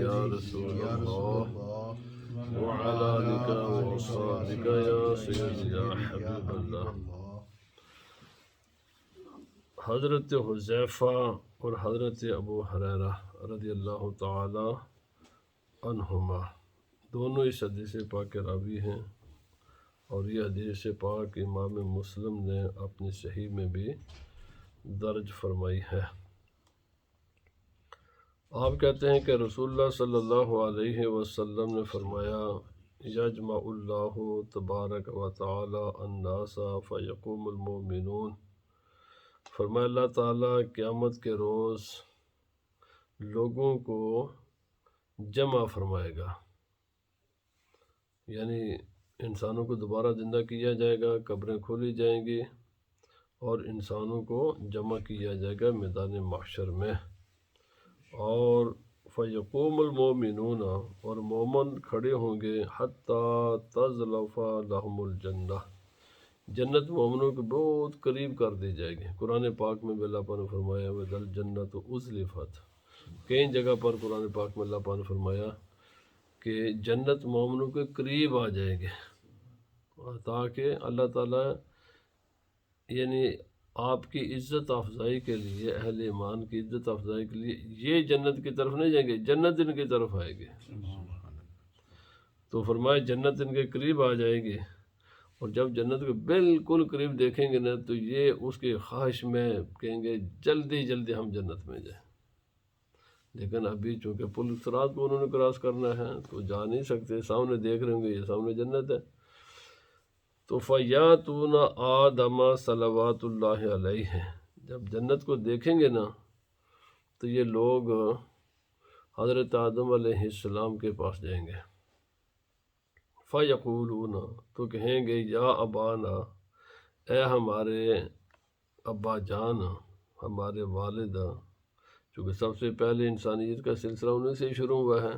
یا رسول اللہ وعلی آلک واصحابک یا سیدی یا حبیب اللہ۔ حضرت حذیفہ اور حضرت ابو ہریرہ رضی اللہ تعالی عنہما دونوں اس حدیث پاک کے راوی ہیں، اور یہ حدیث پاک امام مسلم نے اپنی صحیح میں بھی درج فرمائی ہے۔ آپ کہتے ہیں کہ رسول اللہ صلی اللہ علیہ وسلم نے فرمایا، یجمع اللہ تبارک و تعالی الناس فیقوم المؤمنون، فرمایا اللہ تعالیٰ قیامت کے روز لوگوں کو جمع فرمائے گا، یعنی انسانوں کو دوبارہ زندہ کیا جائے گا، قبریں کھولی جائیں گی اور انسانوں کو جمع کیا جائے گا میدان محشر میں، اور فیقوم المؤمنون، اور مومن کھڑے ہوں گے، حتیٰ تزلف لہم الجنہ، جنت مومنوں کے بہت قریب کر دی جائے گی۔ قرآن پاک میں بھی اللہ پاک نے فرمایا وَإِذَا الْجَنَّةُ أُزْلِفَتْ، کئی جگہ پر قرآن پاک میں اللہ پاک نے فرمایا کہ جنت مومنوں کے قریب آ جائے گے، تاکہ اللہ تعالیٰ یعنی آپ کی عزت افزائی کے لیے، اہل ایمان کی عزت افزائی کے لیے یہ جنت کی طرف نہیں جائیں گے، جنت ان کی طرف آئے گی۔ تو فرمایا جنت ان کے قریب آ جائے گی، اور جب جنت کے بالکل قریب دیکھیں گے نا تو یہ اس کی خواہش میں کہیں گے جلدی جلدی ہم جنت میں جائیں، لیکن ابھی چونکہ پل صراط کو انہوں نے کراس کرنا ہے تو جا نہیں سکتے، سامنے دیکھ رہے ہوں گے یہ سامنے جنت ہے۔ تو فیاتون آدم صلوات اللہ علیہ، جب جنت کو دیکھیں گے نا تو یہ لوگ حضرت آدم علیہ السلام کے پاس جائیں گے، فیقولون، تو کہیں گے یا ابانا، اے ہمارے ابا جان، ہمارے والد، چونکہ سب سے پہلے انسانیت کا سلسلہ انہیں سے شروع ہوا ہے،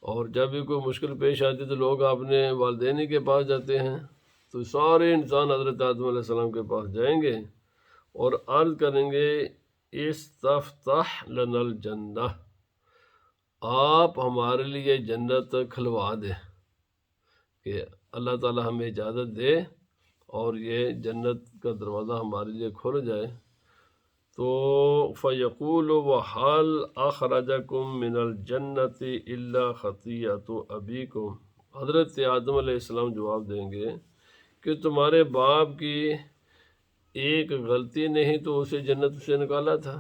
اور جب بھی کوئی مشکل پیش آتی تو لوگ اپنے والدین کے پاس جاتے ہیں، تو سارے انسان حضرت آدم علیہ السلام کے پاس جائیں گے اور عرض کریں گے استفتح لنا الجنہ، آپ ہمارے لیے جنت کھلوا دیں، کہ اللہ تعالیٰ ہمیں اجازت دے اور یہ جنت کا دروازہ ہمارے لیے کھل جائے۔ تو فیقول وحل اخرجکم من الجنت الا خطیئۃ ابیکم، حضرت آدم علیہ السلام جواب دیں گے کہ تمہارے باپ کی ایک غلطی نے ہی تو اسے جنت سے نکالا تھا،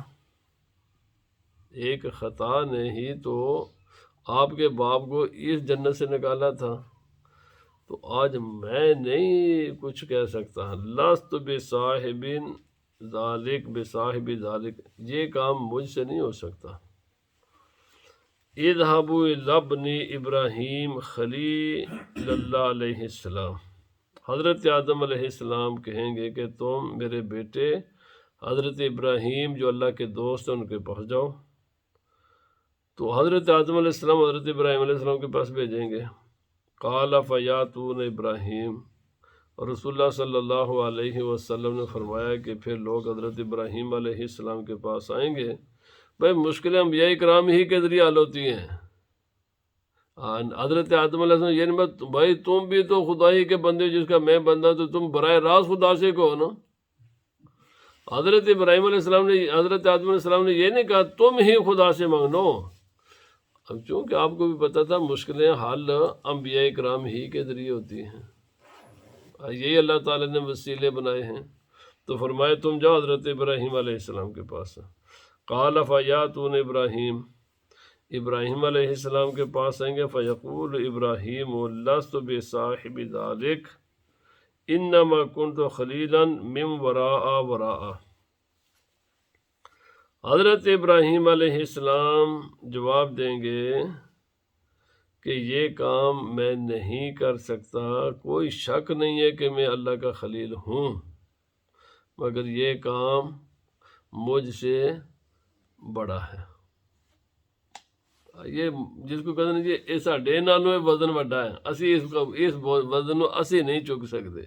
ایک خطا نے ہی تو آپ کے باپ کو اس جنت سے نکالا تھا، تو آج میں نہیں کچھ کہہ سکتا، لست بصاحب ذالک بصاحب ذالک، یہ کام مجھ سے نہیں ہو سکتا۔ اذهبوا الی ابن ابراہیم خلیل اللہ علیہ السلام، حضرت آدم علیہ السلام کہیں گے کہ تم میرے بیٹے حضرت ابراہیم جو اللہ کے دوست ہیں ان کے پاس جاؤ، تو حضرت آدم علیہ السلام حضرت ابراہیم علیہ السلام کے پاس بھیجیں گے۔ قال فیاتون ابراہیم، اور رسول اللہ صلی اللہ علیہ وسلم نے فرمایا کہ پھر لوگ حضرت ابراہیم علیہ السلام کے پاس آئیں گے۔ بھائی مشکلیں انبیاء کرام ہی کے ذریعے حل ہوتی ہیں، حضرت آدم علیہ السلام یہ نہیں بات، بھائی تم بھی تو خدا ہی کے بندے جس کا میں بندہ، تو تم براہ راست خدا سے کہو نا۔ حضرت ابراہیم علیہ السلام نے، حضرت آدم علیہ السلام نے یہ نہیں کہا تم ہی خدا سے مانگو، اب چونکہ آپ کو بھی پتہ تھا مشکلیں حل انبیاء کرام ہی کے ذریعے ہوتی ہیں، یہی اللہ تعالیٰ نے وسیلے بنائے ہیں، تو فرمائے تم جاؤ حضرت ابراہیم علیہ السلام کے پاس۔ قال فیاتون ابراہیم، ابراہیم علیہ السلام کے پاس آئیں گے، فیقول ابراہیم لست بصاحب ذالک انما کنت خلیلا من وراء وراء، حضرت ابراہیم علیہ السلام جواب دیں گے کہ یہ کام میں نہیں کر سکتا، کوئی شک نہیں ہے کہ میں اللہ کا خلیل ہوں، مگر یہ کام مجھ سے بڑا ہے، یہ جس کو کہتے ہیں یہ ساڈے نالوں وزن وڈا ہے، اسی اس وزن کو اسی نہیں چک سکتے،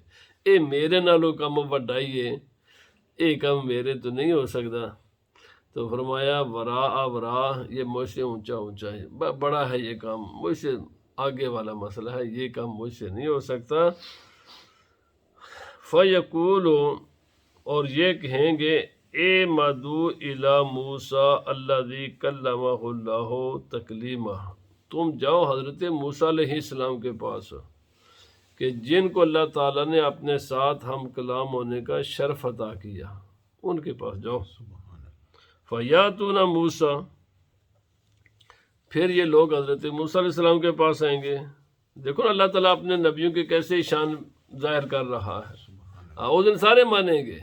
یہ میرے نالوں کم وڈا ہی ہے، یہ کام میرے تو نہیں ہو سکتا۔ تو فرمایا ورا یہ مجھ سے اونچا اونچا ہے، بڑا ہے یہ کام، مجھ سے آگے والا مسئلہ ہے، یہ کام مجھ سے نہیں ہو سکتا۔ فَيَقُولُ، اور یہ کہیں گے، اے مدو الی موسیٰ الذی کلمہ اللہ تکلیمہ، تم جاؤ حضرت موسیٰ علیہ السلام کے پاس کہ جن کو اللہ تعالیٰ نے اپنے ساتھ ہم کلام ہونے کا شرف عطا کیا، ان کے پاس جاؤ۔ فَيَأْتُونَ موسیٰ، پھر یہ لوگ حضرت موسیٰ علیہ السلام کے پاس آئیں گے۔ دیکھو نا اللہ تعالیٰ اپنے نبیوں کے کیسے شان ظاہر کر رہا ہے۔ اس دن سارے مانیں گے،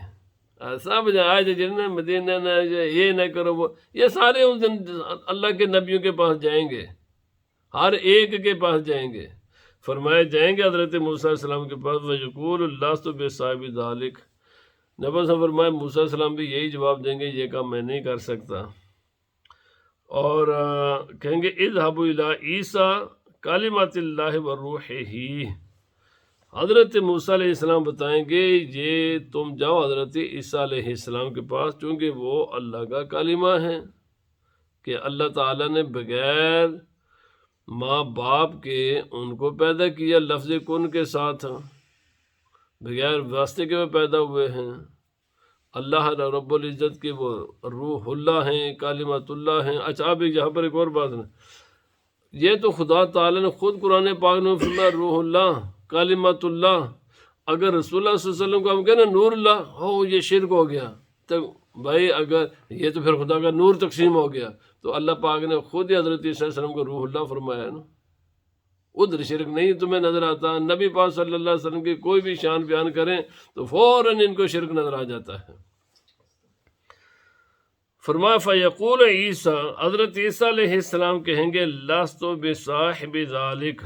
سب آج جن مدینہ نہ یہ نہ کرو وہ، یہ سارے اس دن اللہ کے نبیوں کے پاس جائیں گے، ہر ایک کے پاس جائیں گے۔ فرمائے جائیں گے حضرت موسیٰ علیہ السلام کے پاس، وَيَقُولُ لَسْتُ بِصَاحِبِ ذَلِكَ، نبی صلی فرمائے موسیٰ علیہ السلام بھی یہی جواب دیں گے، یہ کام میں نہیں کر سکتا۔ اور کہیں گے اذهبوا إلى عیسیٰ کلمۃ اللہ وروحہ، حضرت موسیٰ علیہ السلام بتائیں گے یہ تم جاؤ حضرت عیسیٰ علیہ السلام کے پاس، چونکہ وہ اللہ کا کلمہ ہے کہ اللہ تعالیٰ نے بغیر ماں باپ کے ان کو پیدا کیا، لفظ کن کے ساتھ، بغیر واسطے کے وہ پیدا ہوئے ہیں۔ اللہ رب العزت کے وہ روح اللہ ہیں، کلمۃ اللہ ہیں۔ اچھا اب یہاں پر ایک اور بات ہے، یہ تو خدا تعالیٰ نے خود قرآن پاک میں فرمایا روح اللہ، کلمۃ اللہ۔ اگر رسول اللہ صلی اللہ علیہ وسلم کو ہم کہیں نا نور اللہ، ہو یہ شرک ہو گیا، تو بھائی اگر یہ تو پھر خدا کا نور تقسیم ہو گیا، تو اللہ پاک نے خود ہی حضرت عیسیٰ علیہ السلام کو روح اللہ فرمایا ہے نا، ادھر شرک نہیں تمہیں نظر آتا۔ نبی پاک صلی اللہ علیہ وسلم کی کوئی بھی شان بیان کریں تو فوراً ان کو شرک نظر آ جاتا ہے۔ فرمایا فیقول عیسیٰ، حضرت عیسیٰ علیہ السلام کہیں گے لست بصاحب ذالک،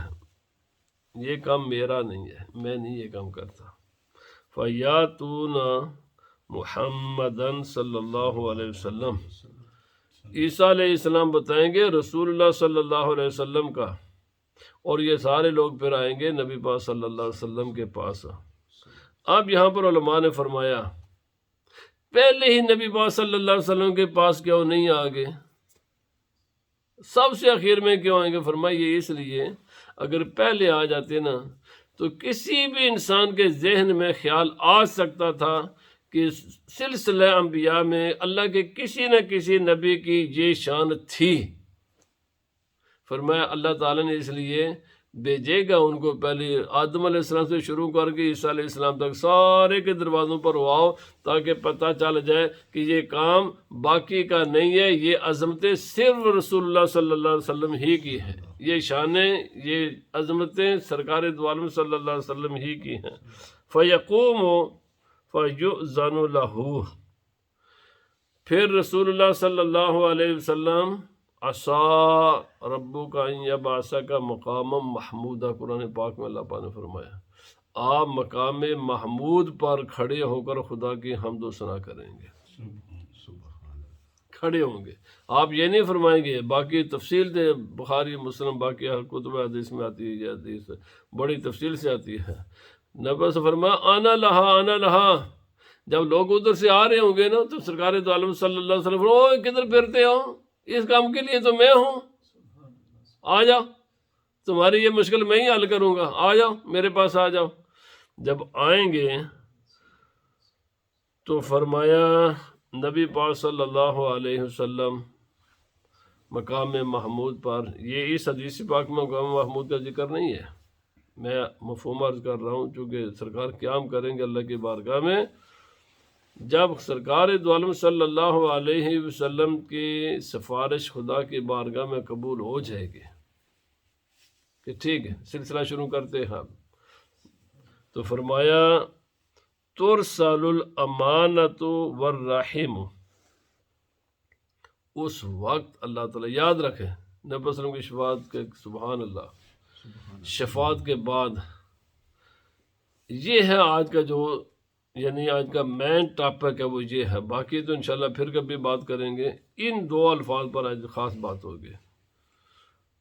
یہ کام میرا نہیں ہے، میں نہیں یہ کام کرتا۔ فیاتون محمدً صلی اللہ علیہ وسلم، عیسیٰ علیہ السلام بتائیں گے رسول اللہ صلی اللہ علیہ وسلم کا، اور یہ سارے لوگ پھر آئیں گے نبی پاک صلی اللہ علیہ وسلم کے پاس۔ اب یہاں پر علماء نے فرمایا پہلے ہی نبی پاک صلی اللہ علیہ وسلم کے پاس کیوں نہیں آگے، سب سے آخر میں کیوں آئیں گے؟ فرمایا یہ اس لیے اگر پہلے آ جاتے نا تو کسی بھی انسان کے ذہن میں خیال آ سکتا تھا کہ سلسلہ انبیاء میں اللہ کے کسی نہ کسی نبی کی یہ شان تھی۔ فرمایا اللہ تعالیٰ نے اس لیے بھیجے گا ان کو، پہلے آدم علیہ السلام سے شروع کر کے عیسیٰ علیہ السلام تک سارے کے دروازوں پر آؤ، تاکہ پتہ چل جائے کہ یہ کام باقی کا نہیں ہے، یہ عظمتیں صرف رسول اللہ صلی اللہ علیہ وسلم ہی کی ہیں، یہ شانیں، یہ عظمتیں سرکار دو عالم صلی اللہ علیہ وسلم ہی کی ہیں۔ فیقوم فیؤذن لہ، پھر رسول اللہ صلی اللہ علیہ وسلم عسیٰ ربک ان یبعثک مقاما محمودا، قرآن پاک میں اللہ پاک نے فرمایا آپ مقام محمود پر کھڑے ہو کر خدا کی حمد و ثنا کریں گے، کھڑے ہوں گے۔ آپ یہ نہیں فرمائیں گے، باقی تفصیل دے بخاری مسلم باقی کتب حدیث میں آتی ہے، یہ حدیث بڑی تفصیل سے آتی ہے۔ نبی سے فرمایا آنا لہا آنا لہا، جب لوگ ادھر سے آ رہے ہوں گے نا تو سرکار دو عالم صلی اللہ علیہ وسلم اوہ کدھر پھرتے ہو، اس کام کے لیے تو میں ہوں، آ جاؤ، تمہاری یہ مشکل میں ہی حل کروں گا، آ جاؤ میرے پاس آ جاؤ۔ جب آئیں گے تو فرمایا نبی پاک صلی اللہ علیہ وسلم مقام محمود پر، یہ اس حدیث پاک میں مقام محمود کا ذکر نہیں ہے، میں مفہوم عرض کر رہا ہوں، چونکہ سرکار قیام کریں گے اللہ کی بارگاہ میں، جب سرکار دو عالم صلی اللہ علیہ وسلم کی سفارش خدا کی بارگاہ میں قبول ہو جائے گی کہ ٹھیک ہے سلسلہ شروع کرتے ہیں، تو فرمایا ترسل الامانۃ والرحم، اس وقت اللہ تعالیٰ یاد رکھے نبی صلی اللہ علیہ وسلم کی شفاعت کے، سبحان اللہ، شفاعت کے بعد یہ ہے آج کا جو یعنی آج کا مین ٹاپک ہے، وہ یہ ہے، باقی تو انشاءاللہ پھر کبھی بات کریں گے، ان دو الفاظ پر آج خاص بات ہوگی۔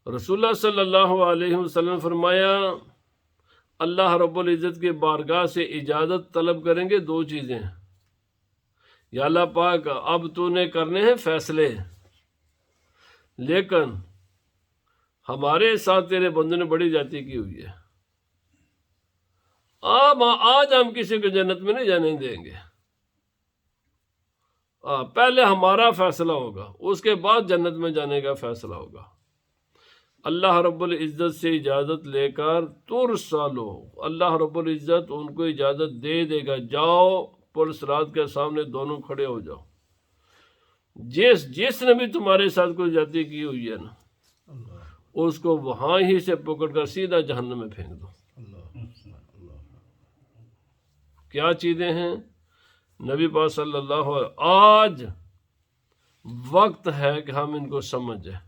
رسول اللہ صلی اللہ علیہ وسلم فرمایا اللہ رب العزت کے بارگاہ سے اجازت طلب کریں گے دو چیزیں، یا اللہ پاک اب تو نے کرنے ہیں فیصلے، لیکن ہمارے ساتھ تیرے بندوں نے بڑی جاتی کی ہوئی ہے، آج ہم کسی کو جنت میں نہیں جانے دیں گے، پہلے ہمارا فیصلہ ہوگا، اس کے بعد جنت میں جانے کا فیصلہ ہوگا۔ اللہ رب العزت سے اجازت لے کر ترسلو، اللہ رب العزت ان کو اجازت دے دے گا، جاؤ پل صراط کے سامنے دونوں کھڑے ہو جاؤ، جس نے بھی تمہارے ساتھ کوئی زیادتی کی ہوئی ہے نا، اس کو وہاں ہی سے پکڑ کر سیدھا جہنم میں پھینک دو۔ کیا چیزیں ہیں؟ نبی پاک صلی اللہ علیہ وسلم، آج وقت ہے کہ ہم ان کو سمجھیں۔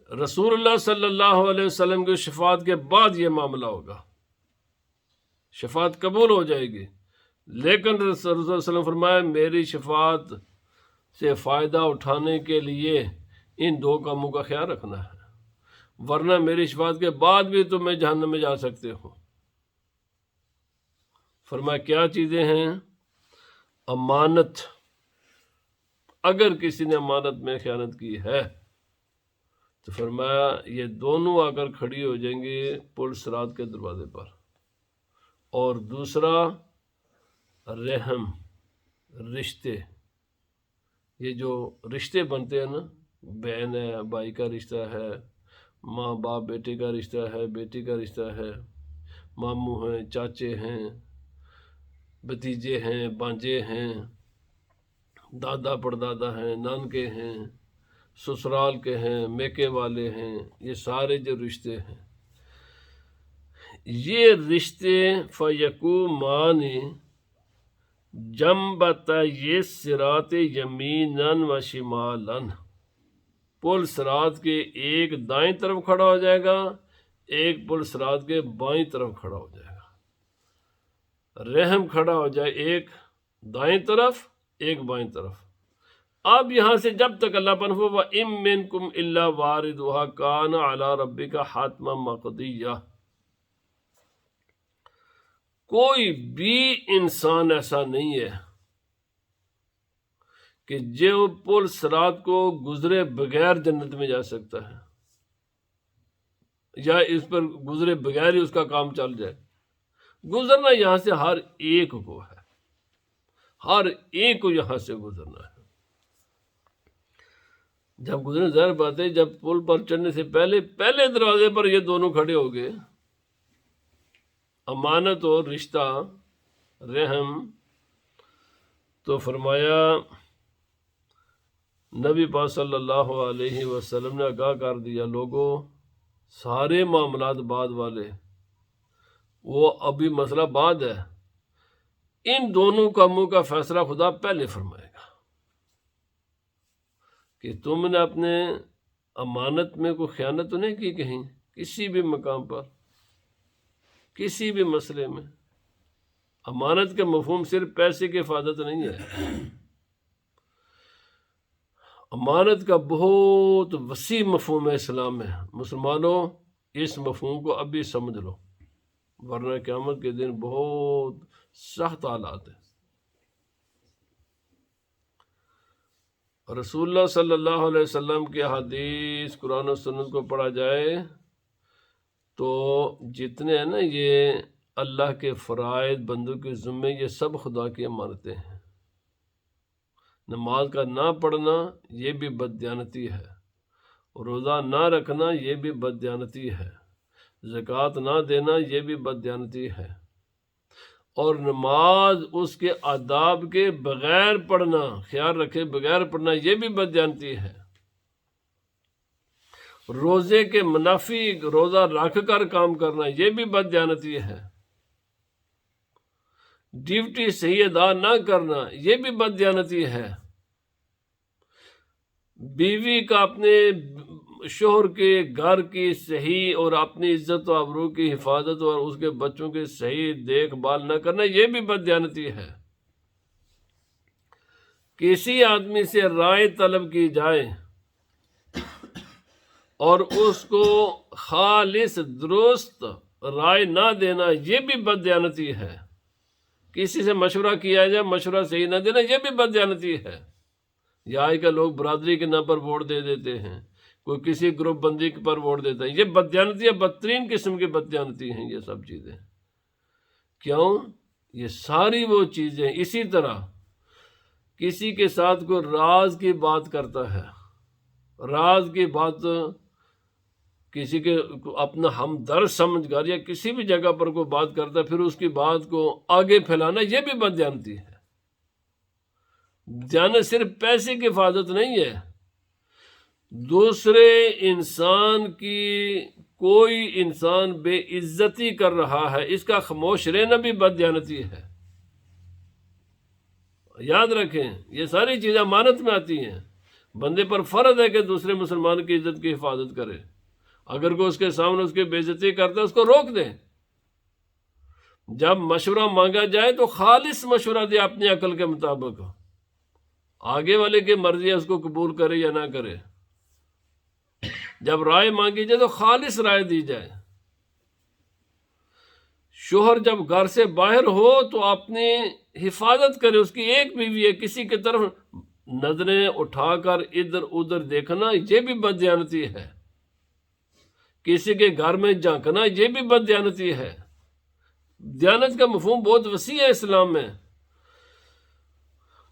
رسول اللہ صلی اللہ علیہ وسلم کی شفاعت کے بعد یہ معاملہ ہوگا، شفاعت قبول ہو جائے گی، لیکن رسول اللہ صلی اللہ علیہ وسلم فرمایا میری شفاعت سے فائدہ اٹھانے کے لیے ان دو کاموں کا خیال رکھنا ہے، ورنہ میری شفاعت کے بعد بھی تم میں جہنم میں جا سکتے ہو۔ فرمایا کیا چیزیں ہیں؟ امانت، اگر کسی نے امانت میں خیانت کی ہے تو فرمایا یہ دونوں آ کر کھڑی ہو جائیں گے پل صراط کے دروازے پر۔ اور دوسرا رحم، رشتے، یہ جو رشتے بنتے ہیں نا، بہن ہے بھائی کا رشتہ ہے، ماں باپ بیٹے کا رشتہ ہے، بیٹی کا رشتہ ہے، ماموں ہیں، چاچے ہیں، بھتیجے ہیں، بانجے ہیں، دادا پردادا ہیں، نانکے ہیں، سسرال کے ہیں، میکے والے ہیں، یہ سارے جو رشتے ہیں، یہ رشتے فیقومان جنبتا یہ صراط یمیناً و شمالاً، پل صراط کے ایک دائیں طرف کھڑا ہو جائے گا، ایک پل صراط کے بائیں طرف کھڑا ہو جائے گا۔ رحم کھڑا ہو جائے ایک دائیں طرف ایک بائیں طرف۔ اب یہاں سے جب تک اللہ پر ہو وَإِن مِّنكُمْ إِلَّا وَارِدُهَا كَانَ عَلَىٰ رَبِّكَ حَتْمًا مَّقْضِيًّا، کوئی بھی انسان ایسا نہیں ہے کہ جو پل صراط کو گزرے بغیر جنت میں جا سکتا ہے، یا اس پر گزرے بغیر ہی اس کا کام چل جائے۔ گزرنا یہاں سے ہر ایک کو ہے، ہر ایک کو یہاں سے گزرنا ہے۔ جب گزرنے ظاہر بات ہے، جب پل پر چڑھنے سے پہلے دروازے پر یہ دونوں کھڑے ہو گئے، امانت اور رشتہ، رحم، تو فرمایا نبی پاک صلی اللہ علیہ وسلم نے آگاہ کر دیا، لوگوں سارے معاملات بعد والے، وہ ابھی مسئلہ بعد ہے، ان دونوں کاموں کا فیصلہ خدا پہلے فرمائے گا کہ تم نے اپنے امانت میں کوئی خیانت تو نہیں کی کہیں، کسی بھی مقام پر، کسی بھی مسئلے میں۔ امانت کا مفہوم صرف پیسے کی حفاظت نہیں ہے، امانت کا بہت وسیع مفہوم ہے اسلام میں۔ مسلمانوں اس مفہوم کو ابھی سمجھ لو، ورنہ قیامت کے دن بہت سخت حالات ہیں۔ رسول اللہ صلی اللہ علیہ وسلم کی حدیث، قرآن و سنت کو پڑھا جائے تو جتنے ہیں نا یہ اللہ کے فرائض بندوں کے ذمے، یہ سب خدا کی امانتیں ہیں۔ نماز کا نہ پڑھنا یہ بھی بددیانتی ہے، روزہ نہ رکھنا یہ بھی بددیانتی ہے، زکوٰۃ نہ دینا یہ بھی بددیانتی ہے، اور نماز اس کے آداب کے بغیر پڑھنا، خیال رکھے بغیر پڑھنا یہ بھی بددیانتی ہے، روزے کے منافی روزہ رکھ کر کام کرنا یہ بھی بددیانتی ہے، ڈیوٹی صحیح ادا نہ کرنا یہ بھی بددیانتی ہے، بیوی کا اپنے شوہر کے گھر کی صحیح اور اپنی عزت و آبرو کی حفاظت اور اس کے بچوں کی صحیح دیکھ بھال نہ کرنا یہ بھی بددیانتی ہے، کسی آدمی سے رائے طلب کی جائے اور اس کو خالص درست رائے نہ دینا یہ بھی بددیانتی ہے، کسی سے مشورہ کیا جائے مشورہ صحیح نہ دینا، یہ بھی بددیانتی ہے۔ یہ آج کل لوگ برادری کے نام پر ووٹ دے دیتے ہیں، کوئی کسی گروپ بندی پر ووٹ دیتا ہے، یہ بددیانتی ہے، بدترین قسم کی بددیانتی ہیں یہ سب چیزیں۔ کیوں؟ یہ ساری وہ چیزیں اسی طرح کسی کے ساتھ کوئی راز کی بات کرتا ہے، راز کی بات کسی کے اپنا ہمدرد سمجھ کر یا کسی بھی جگہ پر کوئی بات کرتا ہے، پھر اس کی بات کو آگے پھیلانا، یہ بھی بددیانتی ہے۔ دیانت صرف پیسے کی حفاظت نہیں ہے، دوسرے انسان کی کوئی انسان بے عزتی کر رہا ہے، اس کا خاموش رہنا بھی بددیانتی ہے۔ یاد رکھیں یہ ساری چیزیں امانت میں آتی ہیں، بندے پر فرض ہے کہ دوسرے مسلمان کی عزت کی حفاظت کرے، اگر کوئی اس کے سامنے اس کی بے عزتی کرتا ہے اس کو روک دیں۔ جب مشورہ مانگا جائے تو خالص مشورہ دے اپنی عقل کے مطابق، آگے والے کی مرضی ہے اس کو قبول کرے یا نہ کرے۔ جب رائے مانگی جائے تو خالص رائے دی جائے۔ شوہر جب گھر سے باہر ہو تو اپنی حفاظت کرے، اس کی ایک بیوی ہے، کسی کی طرف نظریں اٹھا کر ادھر ادھر دیکھنا یہ بھی بددیانتی ہے، کسی کے گھر میں جھانکنا یہ بھی بددیانتی ہے۔ دیانت کا مفہوم بہت وسیع ہے اسلام میں۔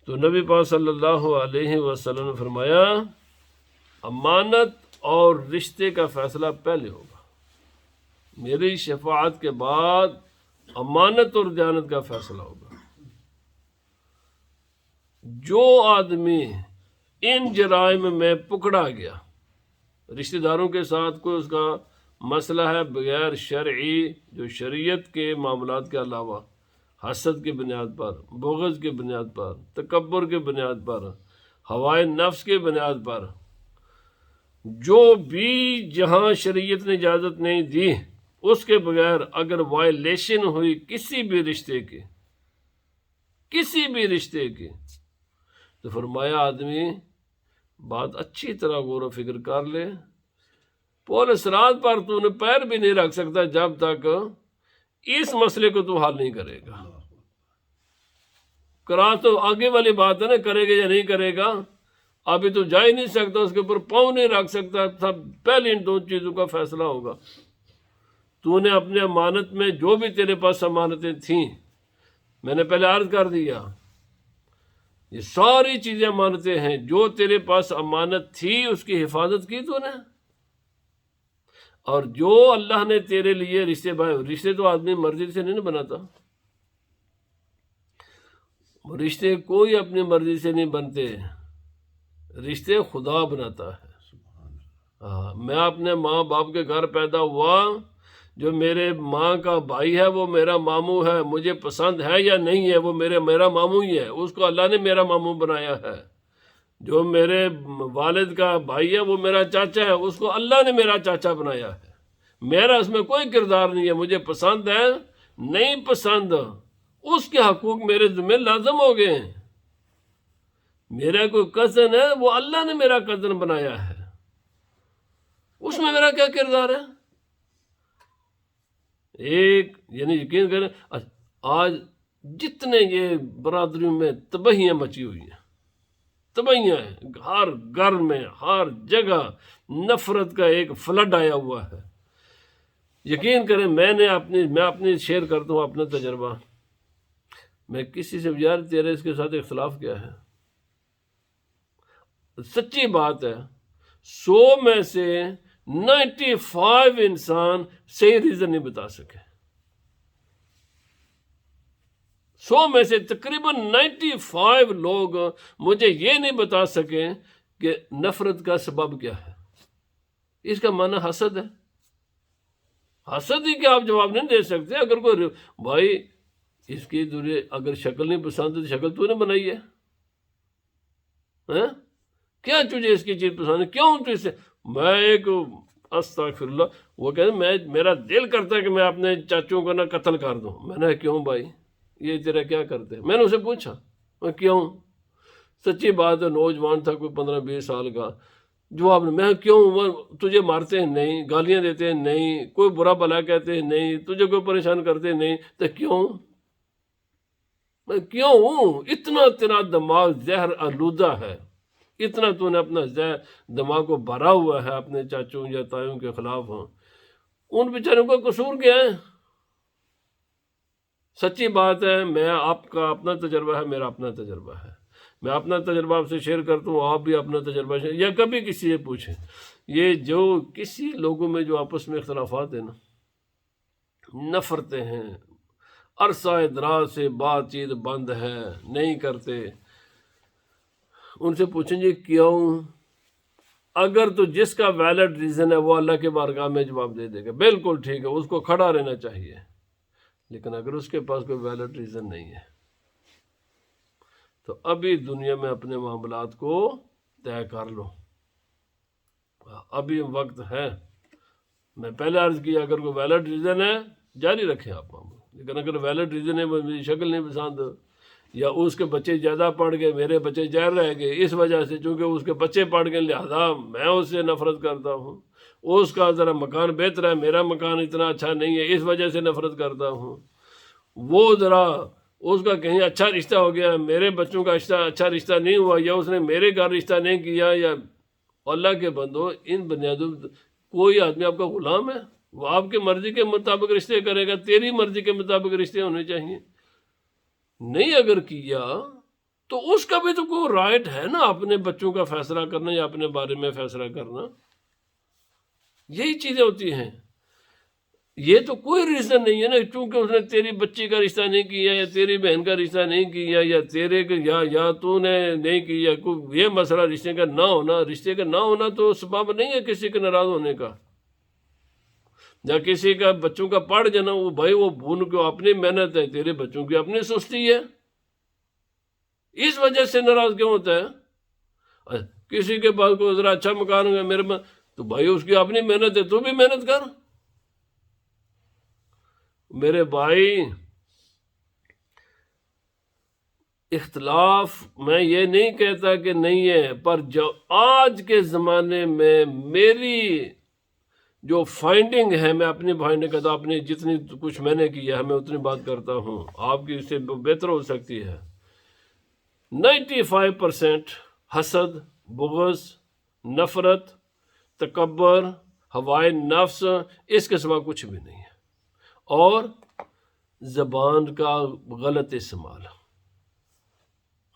تو نبی پاک صلی اللہ علیہ وسلم نے فرمایا امانت اور رشتے کا فیصلہ پہلے ہوگا، میری شفاعت کے بعد امانت اور دیانت کا فیصلہ ہوگا۔ جو آدمی ان جرائم میں پکڑا گیا، رشتہ داروں کے ساتھ کوئی اس کا مسئلہ ہے بغیر شرعی، جو شریعت کے معاملات کے علاوہ، حسد کی بنیاد پر، بغض کی بنیاد پر، تکبر کی بنیاد پر، ہوائے نفس کی بنیاد پر، جو بھی جہاں شریعت نے اجازت نہیں دی اس کے بغیر اگر وائلیشن ہوئی کسی بھی رشتے کی، تو فرمایا آدمی بات اچھی طرح غور و فکر کر لے، پورے صراط پر تو نے پیر بھی نہیں رکھ سکتا جب تک اس مسئلے کو تو حل نہیں کرے گا۔ کرا تو آگے والی بات ہے نا، کرے گا یا نہیں کرے گا، ابھی تو جا ہی نہیں سکتا، اس کے اوپر پاؤں نہیں رکھ سکتا، تب پہلے ان دو چیزوں کا فیصلہ ہوگا۔ تو نے اپنے امانت میں جو بھی تیرے پاس امانتیں تھیں، میں نے پہلے عرض کر دیا یہ ساری چیزیں امانتیں ہیں، جو تیرے پاس امانت تھی اس کی حفاظت کی تو نے، اور جو اللہ نے تیرے لیے رشتے تو آدمی مرضی سے نہیں بناتا، رشتے کوئی اپنی مرضی سے نہیں بنتے، رشتے خدا بناتا ہے۔ میں اپنے ماں باپ کے گھر پیدا ہوا، جو میرے ماں کا بھائی ہے وہ میرا ماموں ہے، مجھے پسند ہے یا نہیں ہے وہ میرا ماموں ہی ہے، اس کو اللہ نے میرا ماموں بنایا ہے۔ جو میرے والد کا بھائی ہے وہ میرا چاچا ہے، اس کو اللہ نے میرا چاچا بنایا ہے، میرا اس میں کوئی کردار نہیں ہے، مجھے پسند ہے نہیں پسند، اس کے حقوق میرے ذمہ لازم ہو گئے ہیں۔ میرا کوئی کزن ہے، وہ اللہ نے میرا کزن بنایا ہے، اس میں میرا کیا کردار ہے؟ یعنی یقین کریں آج جتنے یہ برادریوں میں تباہیاں مچی ہوئی ہیں، تباہیاں ہیں، ہر گھر میں ہر جگہ نفرت کا ایک فلڈ آیا ہوا ہے۔ یقین کریں میں اپنی شیئر کرتا ہوں اپنا تجربہ، میں کسی سے یار تیرے اس کے ساتھ اختلاف کیا ہے، سچی بات ہے 100 میں سے 95 انسان صحیح ریزن نہیں بتا سکے، 100 میں سے تقریباً 95 لوگ مجھے یہ نہیں بتا سکے کہ نفرت کا سبب کیا ہے۔ اس کا معنی حسد ہے، حسد ہی کہ آپ جواب نہیں دے سکتے۔ اگر کوئی بھائی اس کی اگر شکل نہیں پسند تو شکل تو نے بنائی ہے، کیا تجھے اس کی چیز پسند ہے، کیوں تو اسے میں ایک استغفر اللہ، وہ کہتے میرا دل کرتا ہے کہ میں اپنے چاچوں کو نہ قتل کر دوں۔ میں نے کیوں بھائی یہ تیرا کیا کرتے ہیں؟ میں نے اسے پوچھا کیوں؟ سچی بات ہے نوجوان تھا کوئی 15-20 سال کا، جواب میں کیوں تجھے مارتے ہیں نہیں، گالیاں دیتے ہیں نہیں، کوئی برا بلا کہتے ہیں نہیں، تجھے کوئی پریشان کرتے ہیں نہیں، تو کیوں؟ میں کیوں ہوں؟ اتنا تیرا دماغ زہر آلودہ ہے، اتنا تو نے اپنا دماغ کو بھرا ہوا ہے اپنے چاچوں یا تایوں کے خلاف. ہوں ان بیچاروں کا قصور کیا ہے؟ سچی بات ہے، میں آپ کا اپنا تجربہ ہے، میرا اپنا تجربہ ہے، میں اپنا تجربہ آپ سے شیئر کرتا ہوں، آپ بھی اپنا تجربہ شیئر، یا کبھی کسی سے پوچھیں. یہ جو کسی لوگوں میں جو آپس میں اختلافات ہیں نا، نفرتیں ہیں، عرصہ دراز سے بات چیت بند ہے، نہیں کرتے، ان سے پوچھیں جی کیوں؟ اگر تو جس کا ویلڈ ریزن ہے وہ اللہ کے بارگاہ میں جواب دے دے گا، بالکل ٹھیک ہے، اس کو کھڑا رہنا چاہیے. لیکن اگر اس کے پاس کوئی ویلڈ ریزن نہیں ہے تو ابھی دنیا میں اپنے معاملات کو طے کر لو، ابھی وقت ہے. میں پہلے عرض کیا اگر کوئی ویلڈ ریزن ہے جاری رکھیں آپ معاملہ، لیکن اگر ویلڈ ریزن ہے وہ میری شکل نہیں پسند، یا اس کے بچے زیادہ پڑھ گئے میرے بچے جہر رہ گئے، اس وجہ سے چونکہ اس کے بچے پڑھ گئے لہذا میں اس سے نفرت کرتا ہوں، اس کا ذرا مکان بہتر ہے میرا مکان اتنا اچھا نہیں ہے اس وجہ سے نفرت کرتا ہوں، وہ ذرا اس کا کہیں اچھا رشتہ ہو گیا میرے بچوں کا اچھا رشتہ نہیں ہوا، یا اس نے میرے گھر رشتہ نہیں کیا، یا اللہ کے بندو ان بنیادوں کوئی آدمی آپ کا غلام ہے؟ وہ آپ کی مرضی کے مطابق رشتے کرے گا، تیری مرضی کے مطابق رشتے ہونے چاہیے. نہیں اگر کیا تو اس کا بھی تو کوئی رائٹ ہے نا اپنے بچوں کا فیصلہ کرنا یا اپنے بارے میں فیصلہ کرنا. یہی چیزیں ہوتی ہیں. یہ تو کوئی ریزن نہیں ہے نا چونکہ اس نے تیری بچی کا رشتہ نہیں کیا یا تیری بہن کا رشتہ نہیں کیا یا تیرے یا تو نے نہیں کیا، یہ مسئلہ رشتے کا نہ ہونا، رشتے کا نہ ہونا تو سبب نہیں ہے کسی کے ناراض ہونے کا، یا کسی کا بچوں کا پڑھ جانا، وہ بھائی وہ ان کو اپنی محنت ہے، تیرے بچوں کی اپنی سستی ہے، اس وجہ سے ناراض کیوں ہوتا ہے؟ کسی کے پاس کوئی ذرا اچھا مکان ہوگا میرے میں تو بھائی اس کی اپنی محنت ہے، تو بھی محنت کر. میرے بھائی اختلاف میں یہ نہیں کہتا کہ نہیں ہے، پر جو آج کے زمانے میں میری جو فائنڈنگ ہے، میں اپنی فائنڈنگ کرتا ہوں، اپنی جتنی کچھ میں نے کیا ہے میں اتنی بات کرتا ہوں، آپ کی اس سے بہتر ہو سکتی ہے. 95% حسد، بغض، نفرت، تکبر، ہوائے نفس، اس کے سوا کچھ بھی نہیں ہے، اور زبان کا غلط استعمال،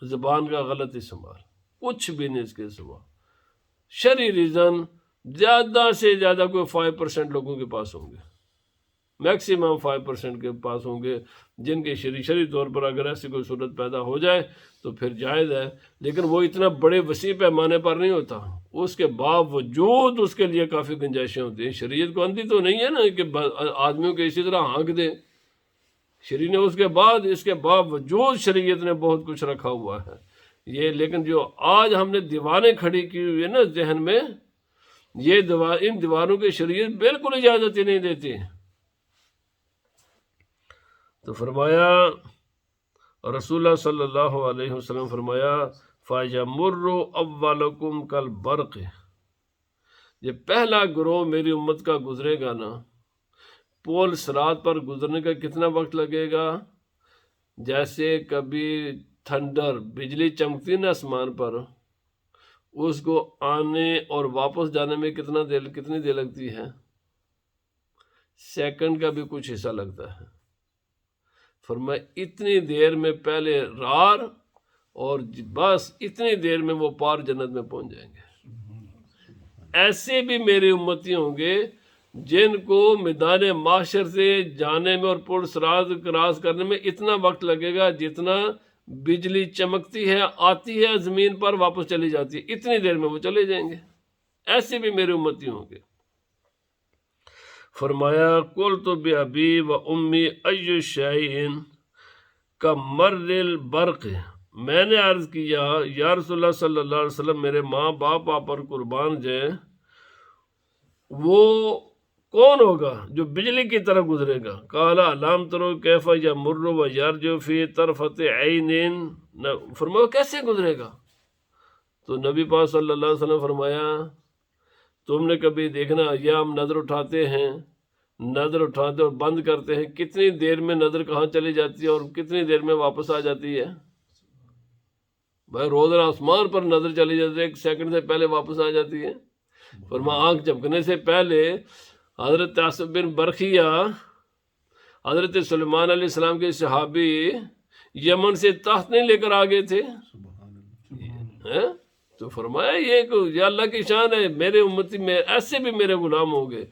زبان کا غلط استعمال، کچھ بھی نہیں اس کے سوا. شرعی ریزن زیادہ سے زیادہ کوئی 5% لوگوں کے پاس ہوں گے، میکسیمم 5% کے پاس ہوں گے جن کے شرعی طور پر اگر ایسی کوئی صورت پیدا ہو جائے تو پھر جائز ہے، لیکن وہ اتنا بڑے وسیع پیمانے پر نہیں ہوتا. اس کے باوجود اس کے لیے کافی گنجائشیں ہوتی ہیں. شریعت کو اندھی تو نہیں ہے نا کہ آدمیوں کے اسی طرح ہانک دے، شریعت نے اس کے باوجود شریعت نے بہت کچھ رکھا ہوا ہے. یہ لیکن جو آج ہم نے دیواریں کھڑی کی ہوئی ہے نا ذہن میں، ان دیواروں کی شریعت بالکل اجازت ہی نہیں دیتی. تو فرمایا رسول اللہ صلی اللہ علیہ وسلم فرمایا فَيَمُرُّ أَوَّلُكُمْ كَالْبَرْقِ، یہ پہلا گروہ میری امت کا گزرے گا نا، پول صراط پر گزرنے کا کتنا وقت لگے گا؟ جیسے کبھی تھنڈر، بجلی چمکتی نا آسمان پر، اس کو آنے اور واپس جانے میں کتنی دیر لگتی ہے؟ سیکنڈ کا بھی کچھ حصہ لگتا ہے. فرمایا اتنی دیر میں پہلے رار، اور بس اتنی دیر میں وہ پار جنت میں پہنچ جائیں گے. ایسے بھی میرے امتی ہوں گے جن کو میدان محشر سے جانے میں اور پل صراط کراس کرنے میں اتنا وقت لگے گا جتنا بجلی چمکتی ہے، آتی ہے زمین پر، واپس چلی جاتی ہے، اتنی دیر میں وہ چلے جائیں گے. ایسے بھی میرے امتی ہوں گے. فرمایا قلت بأبی و امی ای شیء کمر البرق، میں نے عرض کیا یا رسول اللہ صلی اللہ علیہ وسلم میرے ماں باپ آپ پر قربان جائیں، وہ کون ہوگا جو بجلی کی طرح گزرے گا؟ قال الم تروا کیف یمر و یرجع فی طرفۃ عین، فرمایا کیسے گزرے گا؟ تو نبی پاک صلی اللہ علیہ وسلم فرمایا تم نے کبھی دیکھنا، یا ہم نظر اٹھاتے ہیں نظر اٹھاتے اور بند کرتے ہیں، کتنی دیر میں نظر کہاں چلی جاتی ہے اور کتنی دیر میں واپس آ جاتی ہے؟ بھائی روزانہ آسمان پر نظر چلی جاتی ہے، 1 سیکنڈ سے پہلے واپس آ جاتی ہے۔ فرمایا آنکھ جھپکنے سے پہلے حضرت آصف بن برخیہ حضرت سلیمان علیہ السلام کے صحابی یمن سے تخت نہیں لے کر آ گئے تھے؟ تو فرمایا یہ اللہ کی شان ہے، میرے امتی میں ایسے بھی میرے غلام ہوں گے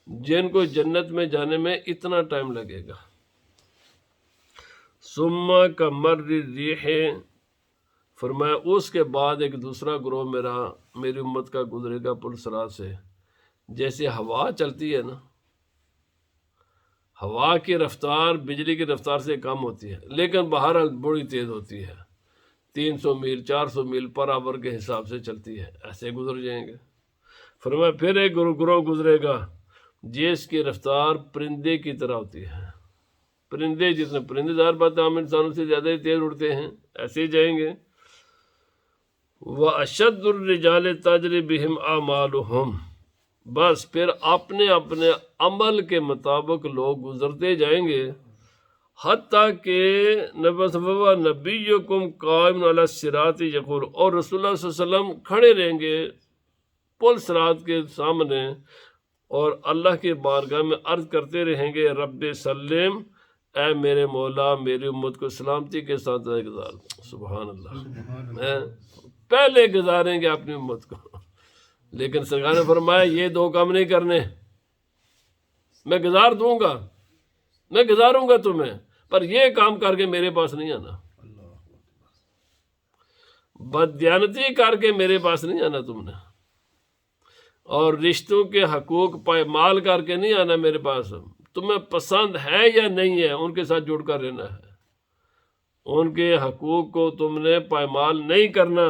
جن کو جنت میں جانے میں اتنا ٹائم لگے گا۔ ثم کمر ریح، فرمایا اس کے بعد ایک دوسرا گروہ میری امت کا گزرے گا پرسرات سے، جیسے ہوا چلتی ہے نا، ہوا کی رفتار بجلی کی رفتار سے کم ہوتی ہے لیکن بہرحال بڑی تیز ہوتی ہے، 300 میل 400 میل پر آور کے حساب سے چلتی ہے، ایسے گزر جائیں گے۔ فرمایا پھر ایک گروہ گزرے گا جس کی رفتار پرندے کی طرح ہوتی ہے، پرندے جتنے پرندے ظاہر بات عام انسانوں سے زیادہ ہی تیز اڑتے ہیں، ایسے ہی جائیں گے۔ وَأَشَدُّ الرِّجَالِ تَجْرِي بِهِمْ أَعْمَالُهُمْ، بس پھر اپنے اپنے عمل کے مطابق لوگ گزرتے جائیں گے، حتیٰ کہ نبیکم قائم علی الصراط یقول، اور رسول اللہ صلی اللہ علیہ وسلم کھڑے رہیں گے پل صراط کے سامنے اور اللہ کی بارگاہ میں عرض کرتے رہیں گے رب سلم، اے میرے مولا میری امت کو سلامتی کے ساتھ گزار۔ سبحان اللہ، پہلے گزاریں گے اپنی امت کو، لیکن سرکار نے فرمایا یہ 2 کام نہیں کرنے، میں گزار دوں گا، میں گزاروں گا تمہیں، پر یہ کام کر کے میرے پاس نہیں آنا، بددیانتی کر کے میرے پاس نہیں آنا تم نے، اور رشتوں کے حقوق پائمال کر کے نہیں آنا میرے پاس، تمہیں پسند ہے یا نہیں ہے ان کے ساتھ جڑ کر رہنا ہے، ان کے حقوق کو تم نے پائمال نہیں کرنا۔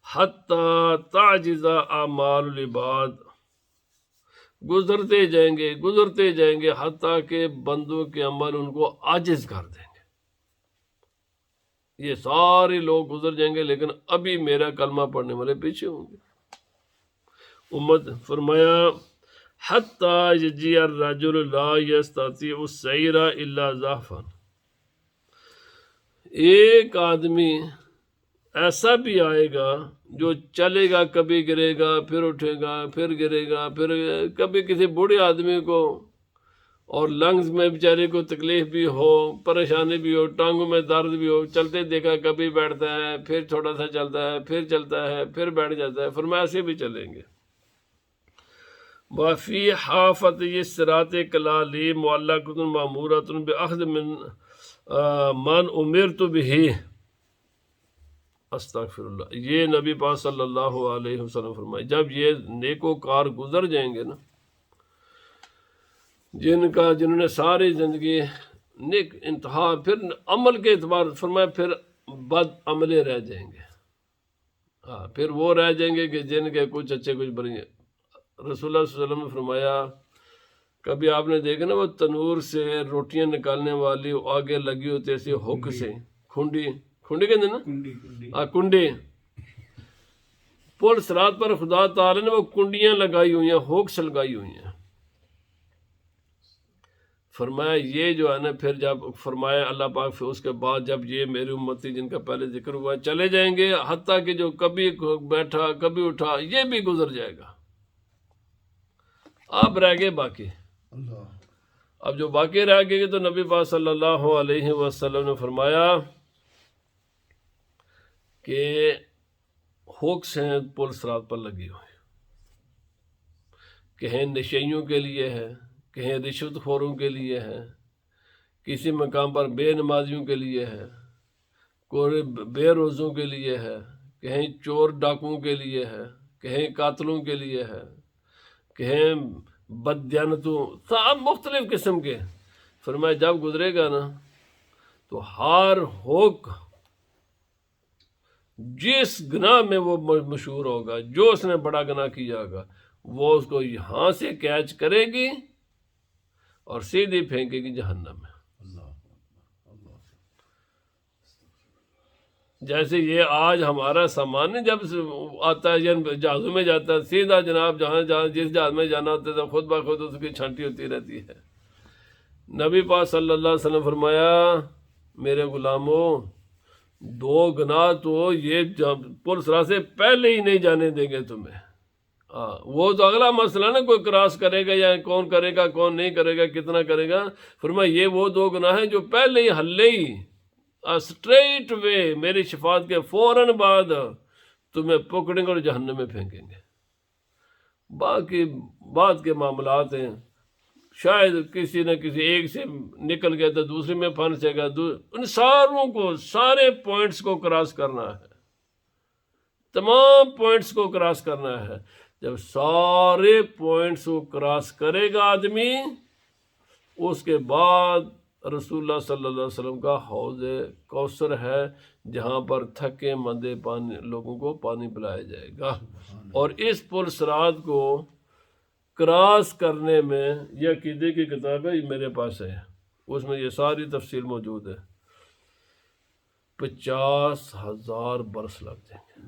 حتیٰ تعجز اعمال العباد، گزرتے جائیں گے حتیٰ کہ بندوں کے عمل ان کو عاجز کر دیں گے۔ یہ سارے لوگ گزر جائیں گے لیکن ابھی میرا کلمہ پڑھنے والے پیچھے ہوں گے امت۔ فرمایا حتیٰ یجیء الرجل لا یستطیع السیر الا ضعفا، ایک آدمی ایسا بھی آئے گا جو چلے گا کبھی گرے گا پھر اٹھے گا پھر گرے گا پھر، کبھی کسی بوڑھے آدمی کو اور لنگز میں بیچارے کو تکلیف بھی ہو، پریشانی بھی ہو، ٹانگوں میں درد بھی ہو، چلتے دیکھا کبھی بیٹھتا ہے پھر تھوڑا سا چلتا ہے پھر چلتا ہے پھر بیٹھ جاتا ہے، فرمایا ایسے بھی چلیں گے۔ وفی حافت یہ صراط کلالی معلقۃ مامورۃ باخذ من امرت بہ، استغفر اللہ، یہ نبی پاک صلی اللہ علیہ وسلم فرمائے جب یہ نیکوکار گزر جائیں گے نا، جنہوں نے ساری زندگی نیک انتہا، پھر عمل کے اعتبار فرمایا پھر بد عملے رہ جائیں گے، پھر وہ رہ جائیں گے کہ جن کے کچھ اچھے کچھ بڑے۔ رسول اللہ صلی اللہ علیہ وسلم نے فرمایا کبھی آپ نے دیکھا نا وہ تنور سے روٹیاں نکالنے والی آگے لگی ہوتی ایسی ہک سے، کھنڈی کہتے ہیں نا، کنڈی، پل صراط پر خدا تعالی نے وہ کنڈیاں لگائی ہوئی ہیں، ہوکس لگائی ہوئی ہیں۔ فرمایا یہ جو ہے نا پھر جب فرمایا اللہ پاک پھر اس کے بعد جب یہ میری امتی جن کا پہلے ذکر ہوا چلے جائیں گے، حتیٰ کہ جو کبھی بیٹھا کبھی اٹھا یہ بھی گزر جائے گا، اب رہ گئے باقی۔ اب جو باقی رہ گئے تو نبی پاک صلی اللہ علیہ وسلم نے فرمایا کہ ہوکس ہیں پل صراط پر لگی ہوئی، کہیں نشیوں کے لیے ہے، کہیں رشوت خوروں کے لیے ہے، کسی مقام پر بے نمازیوں کے لیے ہے، کوئی بے روزوں کے لیے ہے، کہیں چور ڈاکوؤں کے لیے ہے، کہیں قاتلوں کے لیے ہے، کہیں بددیانتوں، سب مختلف قسم کے۔ فرمایا جب گزرے گا نا تو ہر ہوک جس گناہ میں وہ مشہور ہوگا، جو اس نے بڑا گناہ کیا ہوگا، وہ اس کو یہاں سے کیچ کرے گی اور سیدھی پھینکے گی جہنم میں۔ جیسے یہ آج ہمارا سامان جب آتا ہے جہازوں میں جاتا ہے سیدھا جناب جہاں جس جہاز میں جانا ہوتا ہے تو خود بخود اس کی چھانٹی ہوتی رہتی ہے۔ نبی پاک صلی اللہ علیہ وسلم فرمایا میرے غلاموں 2 گناہ تو یہ پل صراط سے پہلے ہی نہیں جانے دیں گے تمہیں۔ وہ تو اگلا مسئلہ نا کوئی کراس کرے گا یا کون کرے گا کون نہیں کرے گا کتنا کرے گا، فرمایا یہ وہ 2 گناہ ہیں جو پہلے ہی ہلے ہی اسٹریٹ وے میری شفاعت کے فوراً بعد تمہیں پکڑیں گے اور جہنم میں پھینکیں گے۔ باقی بعد کے معاملات ہیں، شاید کسی نہ کسی ایک سے نکل گیا تو دوسرے میں پھنسے گا، ان ساروں کو سارے پوائنٹس کو کراس کرنا ہے، تمام پوائنٹس کو کراس کرنا ہے۔ جب سارے پوائنٹس کو کراس کرے گا آدمی، اس کے بعد رسول اللہ صلی اللہ علیہ وسلم کا حوض کوثر ہے جہاں پر تھکے مندے لوگوں کو پانی پلایا جائے گا۔ اور اس پل صراط کو کراس کرنے میں یہ عقیدے کی کتاب ہے، یہ میرے پاس ہے، اس میں یہ ساری تفصیل موجود ہے۔ 50,000 برس لگ جائیں گے،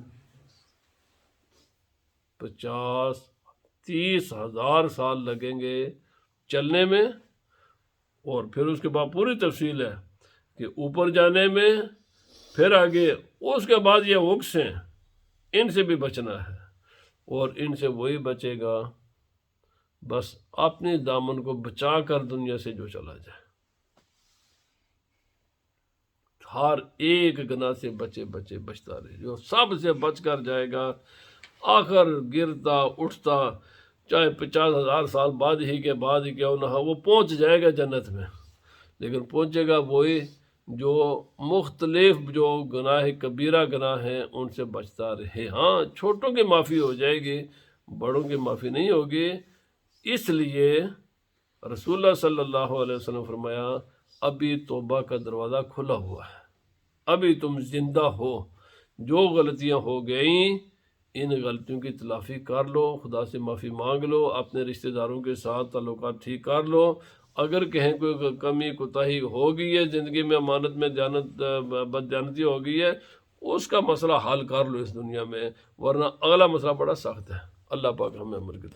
30,000 سال لگیں گے چلنے میں، اور پھر اس کے بعد پوری تفصیل ہے کہ اوپر جانے میں، پھر آگے اس کے بعد یہ وکس ہیں، ان سے بھی بچنا ہے، اور ان سے وہی بچے گا بس اپنے دامن کو بچا کر دنیا سے جو چلا جائے، ہر ایک گناہ سے بچتا رہے، جو سب سے بچ کر جائے گا آخر گرتا اٹھتا چاہے 50,000 سال بعد ہی کے بعد ہی کیوں نہ ہو، وہ پہنچ جائے گا جنت میں، لیکن پہنچے گا وہی جو مختلف جو گناہ کبیرہ گناہ ہیں ان سے بچتا رہے۔ ہاں چھوٹوں کی معافی ہو جائے گی، بڑوں کی معافی نہیں ہوگی۔ اس لیے رسول اللہ صلی اللہ علیہ وسلم فرمایا ابھی توبہ کا دروازہ کھلا ہوا ہے، ابھی تم زندہ ہو، جو غلطیاں ہو گئیں ان غلطیوں کی تلافی کر لو، خدا سے معافی مانگ لو، اپنے رشتہ داروں کے ساتھ تعلقات ٹھیک کر لو، اگر کہیں کوئی کمی کوتاہی ہو گئی ہے زندگی میں، امانت میں بددیانتی ہو گئی ہے، اس کا مسئلہ حل کر لو اس دنیا میں، ورنہ اگلا مسئلہ بڑا سخت ہے۔ اللہ پاک ہمیں عمل کی